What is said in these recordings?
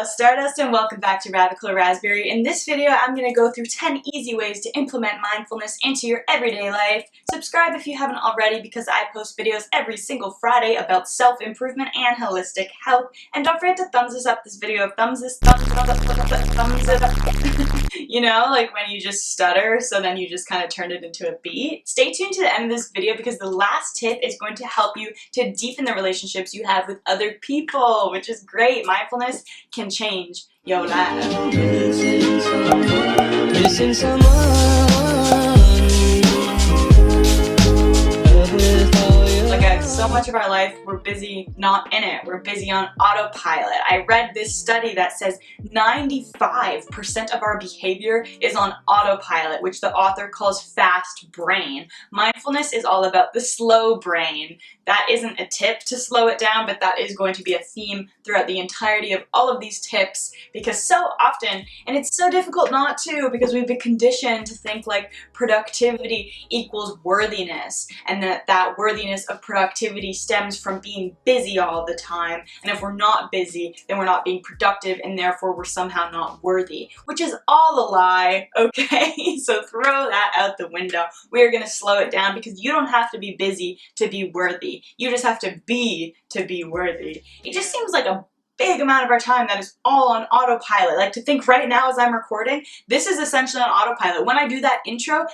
Hello Stardust and welcome back to Radical Raspberry. In this video I'm going to go through 10 easy ways to implement mindfulness into your everyday life. Subscribe if you haven't already because I post videos every single Friday about self-improvement and holistic health. And don't forget to thumbs up this video. Thumbs it up. You know, like when you just stutter, so then you just kind of turn it into a beat. Stay tuned to the end of this video because the last tip is going to help you to deepen the relationships you have with other people, which is great. Mindfulness can change your life. Missing someone. Like so much of our life, we're busy not in it. We're busy on autopilot. I read this study that says 95% of our behavior is on autopilot, which the author calls fast brain. Mindfulness is all about the slow brain. That isn't a tip to slow it down, but that is going to be a theme throughout the entirety of all of these tips, because so often, and it's so difficult not to, because we've been conditioned to think like productivity equals worthiness, and that worthiness of productivity stems from being busy all the time, and if we're not busy, then we're not being productive, and therefore we're somehow not worthy, which is all a lie, okay? So throw that out the window. We are going to slow it down because you don't have to be busy to be worthy. You just have to be worthy. It just seems like a big amount of our time that is all on autopilot. Like to think right now as I'm recording, this is essentially on autopilot. When I do that intro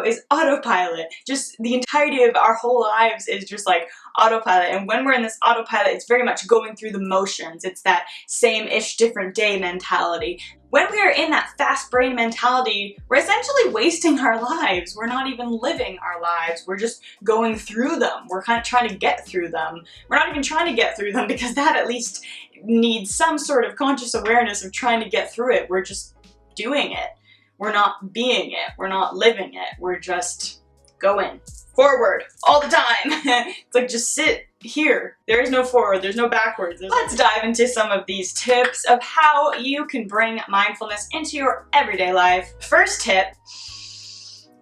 is autopilot. Just the entirety of our whole lives is just like autopilot. And when we're in this autopilot, it's very much going through the motions. It's that same-ish different day mentality. When we are in that fast brain mentality, we're essentially wasting our lives. We're not even living our lives. We're just going through them. We're kind of trying to get through them. We're not even trying to get through them because that at least needs some sort of conscious awareness of trying to get through it. We're just doing it. We're not being it. We're not living it. We're just going forward all the time. It's like just sit here. There is no forward, there's no backwards. Let's dive into some of these tips of how you can bring mindfulness into your everyday life. First tip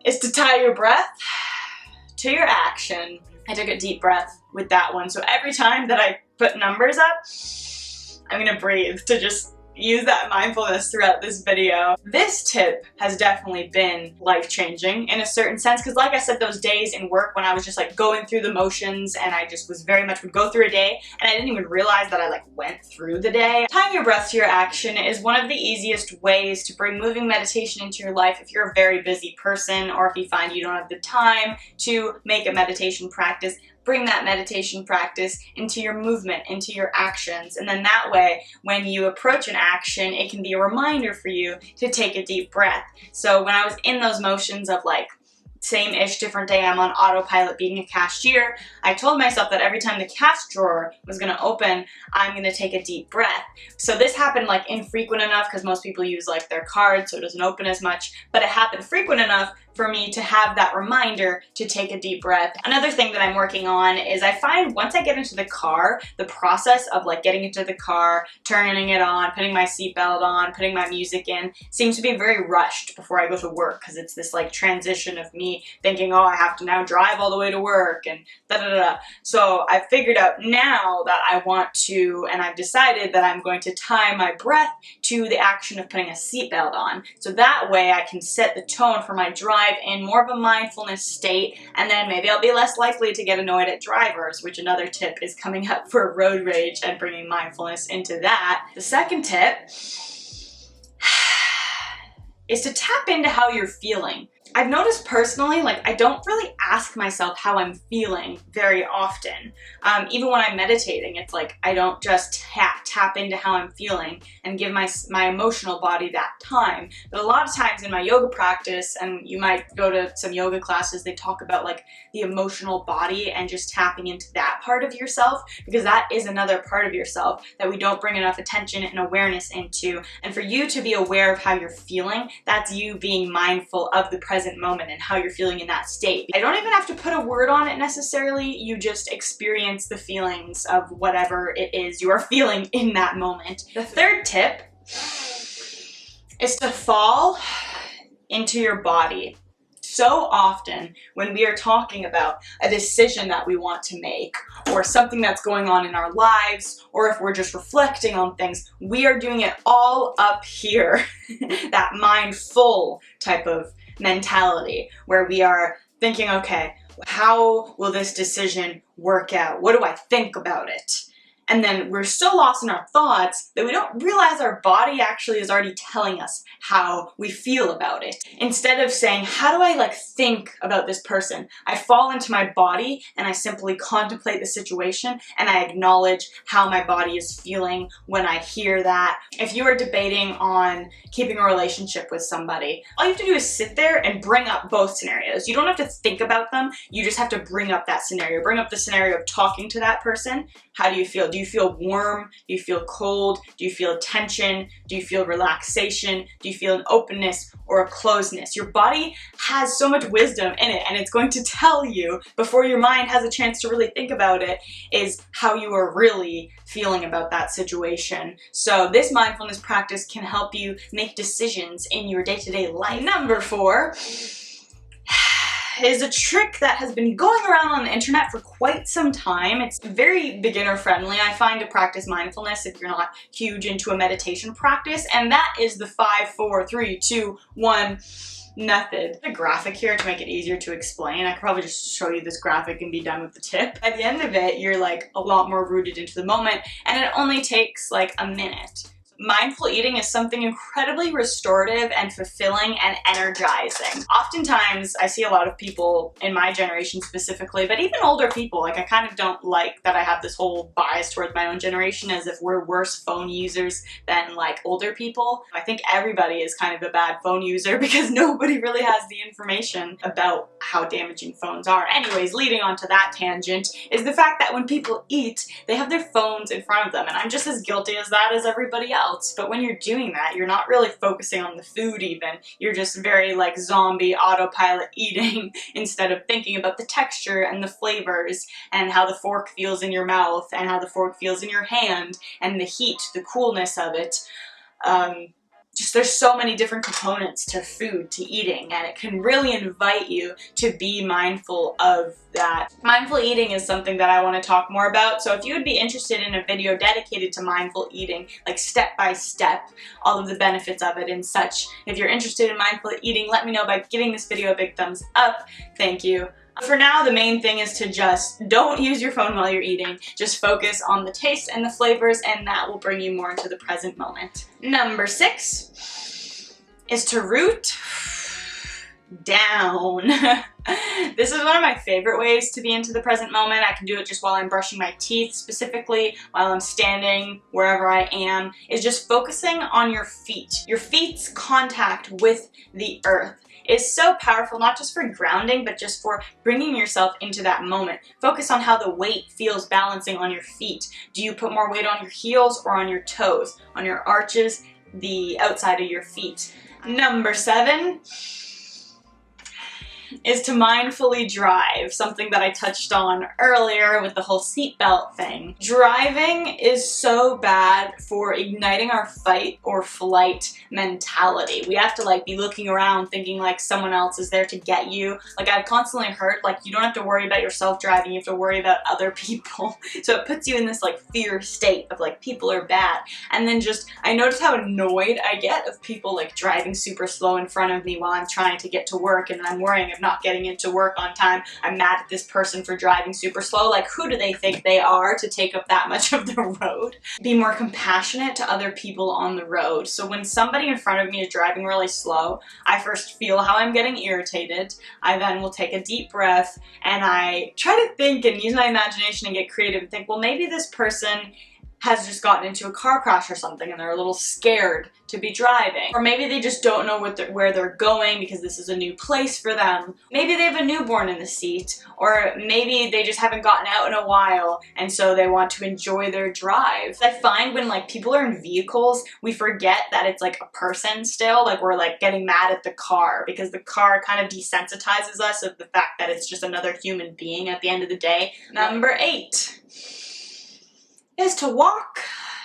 is to tie your breath to your action. I took a deep breath with that one. So every time that I put numbers up, I'm gonna breathe to just use that mindfulness throughout this video. This tip has definitely been life-changing in a certain sense, because like I said, those days in work when I was just like going through the motions and I just was very much would go through a day and I didn't even realize that I like went through the day. Tying your breath to your action is one of the easiest ways to bring moving meditation into your life if you're a very busy person, or if you find you don't have the time to make a meditation practice. Bring that meditation practice into your movement, into your actions, and then that way, when you approach an action, it can be a reminder for you to take a deep breath. So when I was in those motions of like, same-ish different day, I'm on autopilot being a cashier, I told myself that every time the cash drawer was going to open, I'm going to take a deep breath. So this happened like infrequent enough because most people use like their card so it doesn't open as much, but it happened frequent enough for me to have that reminder to take a deep breath. Another thing that I'm working on is I find once I get into the car, the process of like getting into the car, turning it on, putting my seatbelt on, putting my music in, seems to be very rushed before I go to work, because it's this like transition of me thinking, oh, I have to now drive all the way to work and da-da-da-da. So I figured out now that I want to, and I've decided that I'm going to tie my breath to the action of putting a seatbelt on. So that way I can set the tone for my drive in more of a mindfulness state, and then maybe I'll be less likely to get annoyed at drivers, which another tip is coming up for road rage and bringing mindfulness into that. The second tip is to tap into how you're feeling. I've noticed personally, like I don't really ask myself how I'm feeling very often. Even when I'm meditating, it's like I don't just tap into how I'm feeling and give my emotional body that time. But a lot of times in my yoga practice, and you might go to some yoga classes, they talk about like the emotional body and just tapping into that part of yourself, because that is another part of yourself that we don't bring enough attention and awareness into. And for you to be aware of how you're feeling, that's you being mindful of the present moment and how you're feeling in that state. I don't even have to put a word on it necessarily. You just experience the feelings of whatever it is you are feeling in that moment. The third tip is to fall into your body. so often when we are talking about a decision that we want to make, or something that's going on in our lives, or if we're just reflecting on things, we are doing it all up here. That mindful type of mentality where we are thinking, okay, how will this decision work out? What do I think about it? And then we're so lost in our thoughts that we don't realize our body actually is already telling us how we feel about it. Instead of saying, how do I think about this person? I fall into my body and I simply contemplate the situation and I acknowledge how my body is feeling when I hear that. If you are debating on keeping a relationship with somebody, all you have to do is sit there and bring up both scenarios. You don't have to think about them. You just have to bring up that scenario. Bring up the scenario of talking to that person. How do you feel? Do you feel warm? Do you feel cold? Do you feel tension? Do you feel relaxation? Do you feel an openness or a closeness? Your body has so much wisdom in it, and it's going to tell you before your mind has a chance to really think about it is how you are really feeling about that situation. So this mindfulness practice can help you make decisions in your day-to-day life. Number 4 is a trick that has been going around on the internet for quite some time. It's very beginner friendly, I find, to practice mindfulness if you're not huge into a meditation practice, and that is the 5, 4, 3, 2, 1 method. A graphic here to make it easier to explain. I could probably just show you this graphic and be done with the tip. At the end of it, you're a lot more rooted into the moment, and it only takes a minute. Mindful eating is something incredibly restorative and fulfilling and energizing. Oftentimes, I see a lot of people in my generation specifically, but even older people, I kind of don't like that I have this whole bias towards my own generation as if we're worse phone users than older people. I think everybody is kind of a bad phone user because nobody really has the information about how damaging phones are. Anyways, leading on to that tangent is the fact that when people eat, they have their phones in front of them, and I'm just as guilty as that as everybody else. But when you're doing that, you're not really focusing on the food even. You're just very zombie autopilot eating instead of thinking about the texture and the flavors and how the fork feels in your mouth and how the fork feels in your hand and the heat, the coolness of it. There's so many different components to food, to eating, and it can really invite you to be mindful of that. Mindful eating is something that I want to talk more about, so if you would be interested in a video dedicated to mindful eating, step by step, all of the benefits of it and such, if you're interested in mindful eating, let me know by giving this video a big thumbs up. Thank you. For now, the main thing is to just don't use your phone while you're eating. Just focus on the taste and the flavors, and that will bring you more into the present moment. Number 6 is to root down. This is one of my favorite ways to be into the present moment. I can do it just while I'm brushing my teeth, specifically while I'm standing, wherever I am, is just focusing on your feet. Your feet's contact with the earth is so powerful, not just for grounding, but just for bringing yourself into that moment. Focus on how the weight feels balancing on your feet. Do you put more weight on your heels or on your toes, on your arches, the outside of your feet? Number 7 is to mindfully drive, something that I touched on earlier with the whole seatbelt thing. Driving is so bad for igniting our fight or flight mentality. We have to be looking around thinking someone else is there to get you. I've constantly heard you don't have to worry about yourself driving, you have to worry about other people. So it puts you in this fear state of people are bad. And then I notice how annoyed I get of people driving super slow in front of me while I'm trying to get to work and I'm worrying of not getting into work on time. I'm mad at this person for driving super slow. Who do they think they are to take up that much of the road? Be more compassionate to other people on the road. So when somebody in front of me is driving really slow, I first feel how I'm getting irritated. I then will take a deep breath and I try to think and use my imagination and get creative and think, well, maybe this person has just gotten into a car crash or something and they're a little scared to be driving. Or maybe they just don't know where they're going because this is a new place for them. Maybe they have a newborn in the seat, or maybe they just haven't gotten out in a while and so they want to enjoy their drive. I find when people are in vehicles, we forget that it's a person still. We're getting mad at the car because the car kind of desensitizes us of the fact that it's just another human being at the end of the day. Number 8 is to walk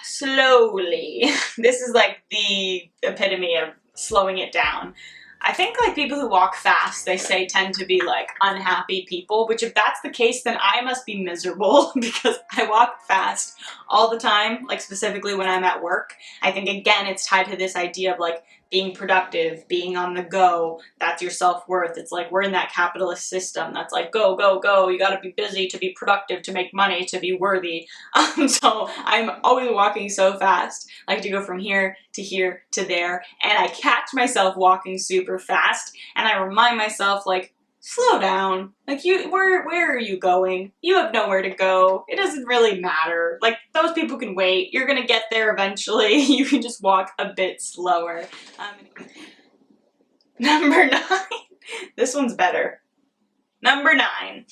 slowly. This is the epitome of slowing it down. I think like people who walk fast, they say tend to be like unhappy people, which if that's the case, then I must be miserable because I walk fast all the time, like specifically when I'm at work. I think again, it's tied to this idea of like being productive, being on the go, that's your self-worth. It's like we're in that capitalist system that's like go, go, go, you gotta be busy to be productive, to make money, to be worthy. So I'm always walking so fast. I like to go from here to there, and I catch myself walking super fast, and I remind myself like, slow down. Like where are you going? You have nowhere to go. It doesn't really matter. Like those people can wait. You're gonna get there eventually. You can just walk a bit slower. Number 9. This one's better. Number 9.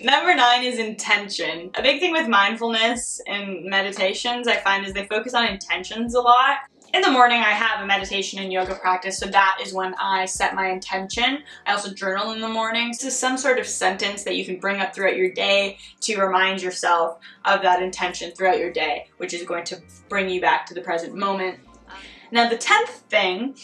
Number 9 is intention. A big thing with mindfulness and meditations I find is they focus on intentions a lot. In the morning, I have a meditation and yoga practice, so that is when I set my intention. I also journal in the morning. This is some sort of sentence that you can bring up throughout your day to remind yourself of that intention throughout your day, which is going to bring you back to the present moment. Now, the 10th thing,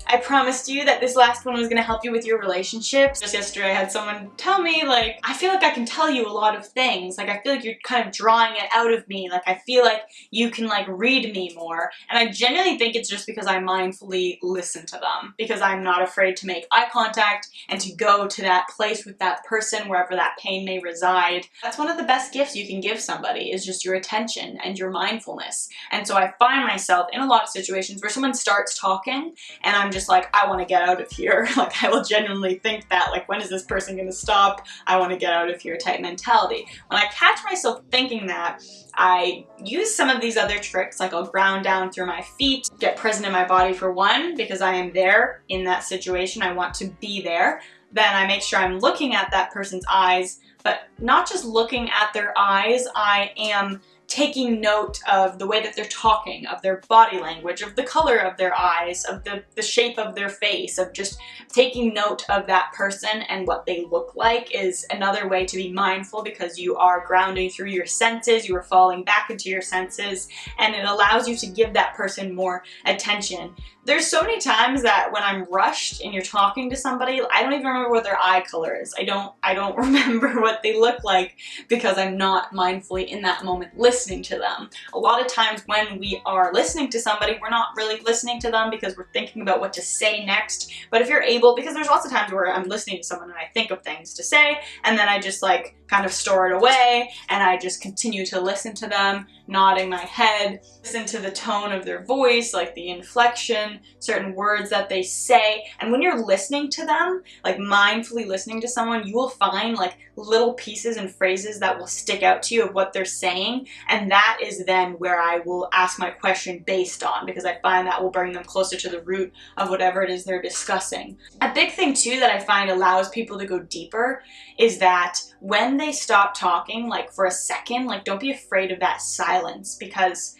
I promised you that this last one was going to help you with your relationships. Just yesterday I had someone tell me, like, I feel like I can tell you a lot of things. Like, I feel like you're kind of drawing it out of me. Like, I feel like you can, like, read me more. And I genuinely think it's just because I mindfully listen to them. Because I'm not afraid to make eye contact and to go to that place with that person, wherever that pain may reside. That's one of the best gifts you can give somebody, is just your attention and your mindfulness. And so I find myself in a lot of situations where someone starts talking and I'm just like, I want to get out of here. Like, I will genuinely think that, like, when is this person going to stop? I want to get out of here type mentality. When I catch myself thinking that, I use some of these other tricks, like I'll ground down through my feet, get present in my body for one, because I am there in that situation. I want to be there. Then I make sure I'm looking at that person's eyes, but not just looking at their eyes, I am taking note of the way that they're talking, of their body language, of the color of their eyes, of the shape of their face, of just taking note of that person and what they look like is another way to be mindful, because you are grounding through your senses, you are falling back into your senses, and it allows you to give that person more attention. There's so many times that when I'm rushed and you're talking to somebody, I don't even remember what their eye color is. I don't remember what they look like because I'm not mindfully in that moment listening to them. A lot of times when we are listening to somebody, we're not really listening to them because we're thinking about what to say next. But if you're able, because there's lots of times where I'm listening to someone and I think of things to say, and then I just like kind of store it away and I just continue to listen to them, nodding my head, listen to the tone of their voice, like the inflection, certain words that they say. And when you're listening to them, like mindfully listening to someone, you will find like little pieces and phrases that will stick out to you of what they're saying. And that is then where I will ask my question based on, because I find that will bring them closer to the root of whatever it is they're discussing. A big thing too that I find allows people to go deeper is that when they stop talking, like for a second, like don't be afraid of that silence, because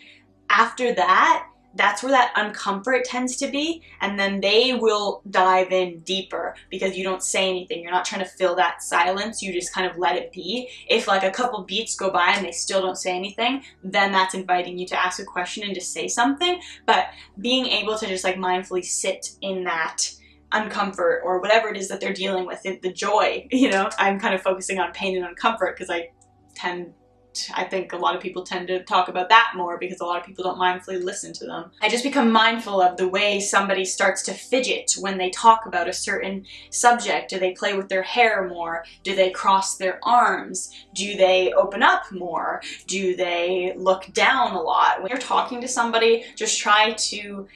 after that, that's where that uncomfort tends to be, and then they will dive in deeper because you don't say anything. You're not trying to fill that silence, you just kind of let it be. If like a couple beats go by and they still don't say anything, then that's inviting you to ask a question and to say something. But being able to just like mindfully sit in that uncomfort or whatever it is that they're dealing with, the joy, you know, I'm kind of focusing on pain and uncomfort because I think a lot of people tend to talk about that more because a lot of people don't mindfully listen to them. I just become mindful of the way somebody starts to fidget when they talk about a certain subject. Do they play with their hair more? Do they cross their arms? Do they open up more? Do they look down a lot? When you're talking to somebody, just try to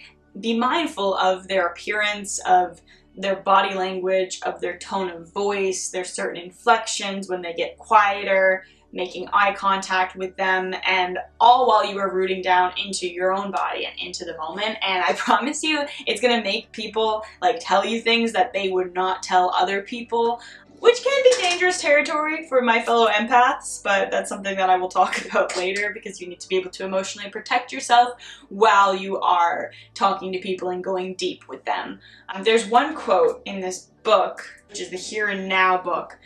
be mindful of their appearance, of their body language, of their tone of voice, their certain inflections when they get quieter, making eye contact with them, and all while you are rooting down into your own body and into the moment. And I promise you, it's gonna make people like tell you things that they would not tell other people, which can be dangerous territory for my fellow empaths, but that's something that I will talk about later, because you need to be able to emotionally protect yourself while you are talking to people and going deep with them. There's one quote in this book, which is the Here and Now book,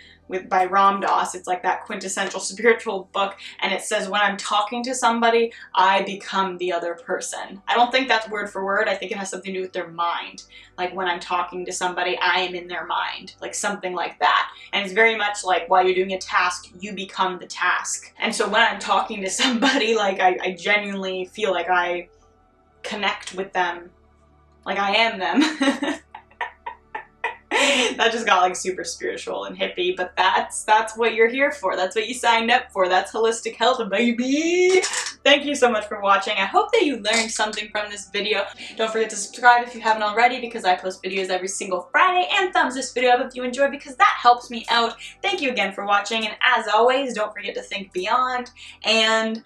by Ram Dass. It's like that quintessential spiritual book, and it says when I'm talking to somebody, I become the other person. I don't think that's word for word. I think it has something to do with their mind. Like when I'm talking to somebody, I am in their mind, like something like that. And it's very much like while you're doing a task, you become the task. And so when I'm talking to somebody, like I genuinely feel like I connect with them, like I am them. That just got like super spiritual and hippie, but that's what you're here for. That's what you signed up for. That's holistic health, baby. Thank you so much for watching. I hope that you learned something from this video. Don't forget to subscribe if you haven't already, because I post videos every single Friday, and thumbs this video up if you enjoy, because that helps me out. Thank you again for watching, and as always, don't forget to think beyond and